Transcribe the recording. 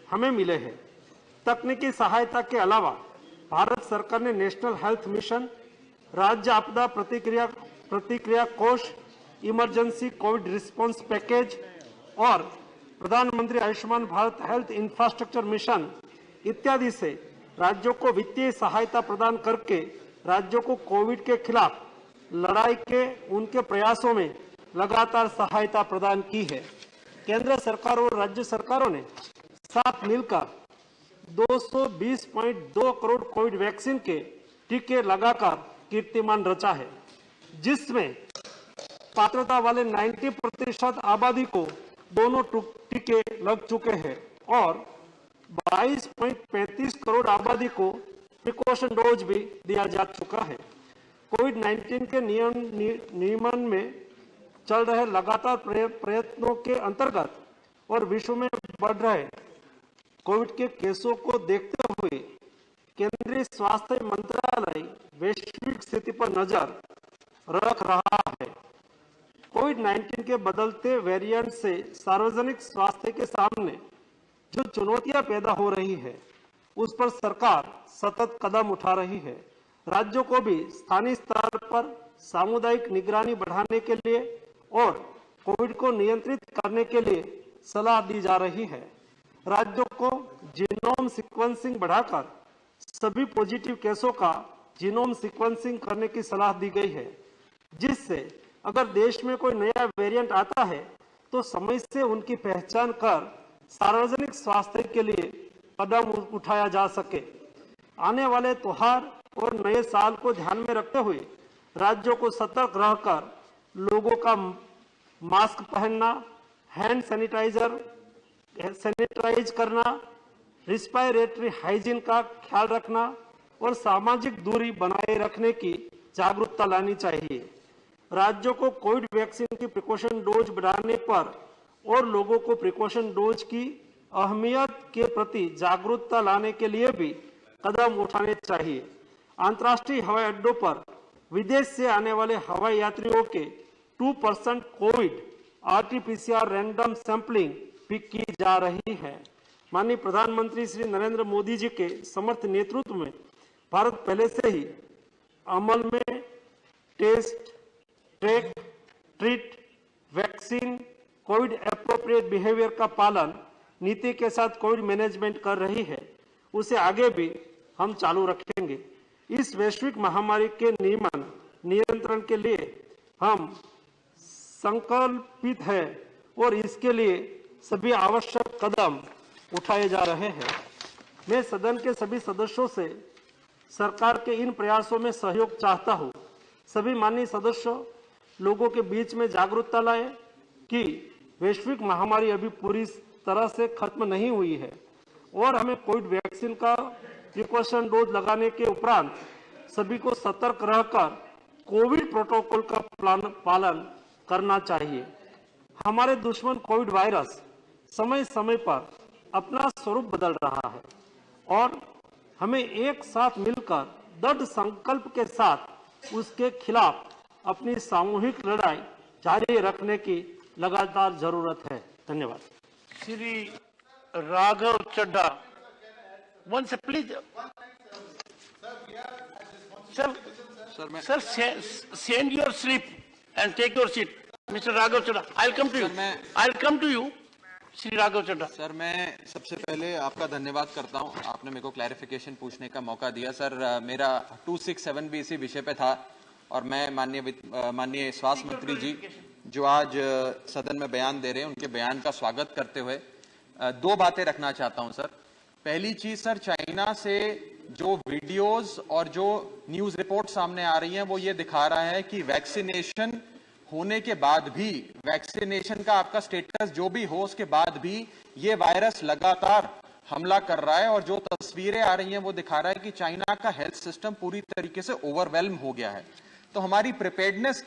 हमें मिले हैं। तकनीकी सहायता के अलावा भारत सरकार ने नेशनल हेल्थ मिशन, राज्य आपदा प्रतिक्रिया कोष, इमरजेंसी कोविड रिस्पांस पैकेज और प्रधानमंत्री Ayushman Bharat health infrastructure mission इत्यादि से राज्यों को वित्तीय सहायता प्रदान करके राज्यों को कोविड के खिलाफ लड़ाई के उनके प्रयासों में लगातार सहायता प्रदान की है। केंद्र सरकार और राज्य सरकारों ने साथ मिलकर 220.2 करोड़ कोविड वैक्सीन के टीके लगाकर कीर्तिमान रचा है, जिसमें पात्रता वाले 90% आबादी को दोनों टीके लग चुके हैं और 22.35 करोड़ आबादी को प्रिकॉशन डोज भी दिया जा चुका है। कोविड-19 के नियमन में चल रहे लगातार प्रयत्नों के अंतर्गत और विश्व में बढ़ रहे कोविड के केसों को देखते हुए केंद्रीय स्वास्थ्य मंत्रालय वैश्विक स्थिति पर नजर रख रहा है। कोविड-19 के बदलते वेरिएंट से सार्वजनिक स्वास्थ्य के सामने जो चुनौतियां पैदा हो रही है, उस पर सरकार सतत कदम उठा रही है। राज्यों को भी स्थानीय स्तर पर सामुदायिक निगरानी बढ़ाने के लिए और कोविड को नियंत्रित करने के लिए सलाह दी जा रही है। राज्यों को जीनोम सीक्वेंसिंग बढ़ाकर सभी पॉजिटिव केसों का जीनोम सीक्वेंसिंग करने की सलाह दी गई है, जिससे अगर देश में कोई नया वेरिएंट आता है तो समय से उनकी पहचान कर सार्वजनिक स्वास्थ्य के लिए कदम उठाया जा सके। आने वाले त्योहार और नए साल को ध्यान में रखते हुए राज्यों को सतर्क रहकर लोगों का मास्क पहनना, हैंड सैनिटाइज करना, रिस्पायरेटरी हाइजीन का ख्याल रखना और सामाजिक दूरी बनाए रखने की जागरूकता लानी चाहिए। राज्यों को कोविड वैक्सीन की प्रिकॉशन डोज बढ़ाने पर और लोगों को प्रिकॉशन डोज की अहमियत के प्रति जागरूकता लाने के लिए भी कदम उठाने चाहिए। अंतर्राष्ट्रीय हवाई अड्डों पर विदेश से आने वाले हवाई यात्रियों के 2% कोविड आरटी-पीसीआर रैंडम सैंपलिंग भी की जा रही है। माननीय प्रधानमंत्री श्री नरेंद्र मोदी जी के समर्थ नेतृत्व में भारत पहले से ही अमल में test, track, treat, vaccine, COVID appropriate behaviour का पालन नीति के साथ कोविड मैनेजमेंट कर रही है। उसे आगे भी हम चालू रखेंगे। इस वैश्विक महामारी के नियंत्रण के लिए हम संकल्पित है और इसके लिए सभी आवश्यक कदम उठाए जा रहे हैं। मैं सदन के सभी सदस्यों से सरकार के इन प्रयासों में सहयोग चाहता हूं। सभी माननीय सदस्यों लोगों के बीच में जागरूकता लाए कि वैश्विक महामारी अभी पूरी तरह से खत्म नहीं हुई है और हमें कोविड वैक्सीन का प्रिकॉशन डोज लगाने के उपरांत सभी को सतर्क रहकर कोविड प्रोटोकॉल का पालन करना चाहिए। हमारे दुश्मन कोविड वायरस समय समय पर अपना स्वरूप बदल रहा है और हमें एक साथ मिलकर दृढ़ संकल्प के साथ उसके खिलाफ अपनी सामूहिक लड़ाई जारी रखने की लगातार जरूरत है। धन्यवाद। श्री राघव चड्ढा, वन से please sir send your slip and take your seat. Mister Raghav Chadha, I will come to you. Shri Raghav Chadha sir, मैं सबसे पहले आपका धन्यवाद करता हूं, आपने मेरे को क्लैरिफिकेशन पूछने का मौका दिया। सर, मेरा 267 भी इसी विषय पे था और मैं माननीय स्वास्थ्य मंत्री जी जो आज सदन में बयान दे रहे हैं उनके बयान का स्वागत करते हुए दो बातें रखना चाहता हूं। सर, पहली चीज सर, चाइना से जो वीडियोस और जो न्यूज रिपोर्ट सामने आ रही हैं वो ये दिखा रहा है कि वैक्सीनेशन होने के बाद भी, वैक्सीनेशन का आपका स्टेटस जो भी हो उसके बाद भी ये वायरस लगातार हमला कर रहा है और जो तस्वीरें आ रही हैं वो दिखा रहा है कि चाइना का हेल्थ सिस्टम पूरी तरीके से ओवरवेल्म हो गया है। तो हमारी प्रिपेयर्डनेस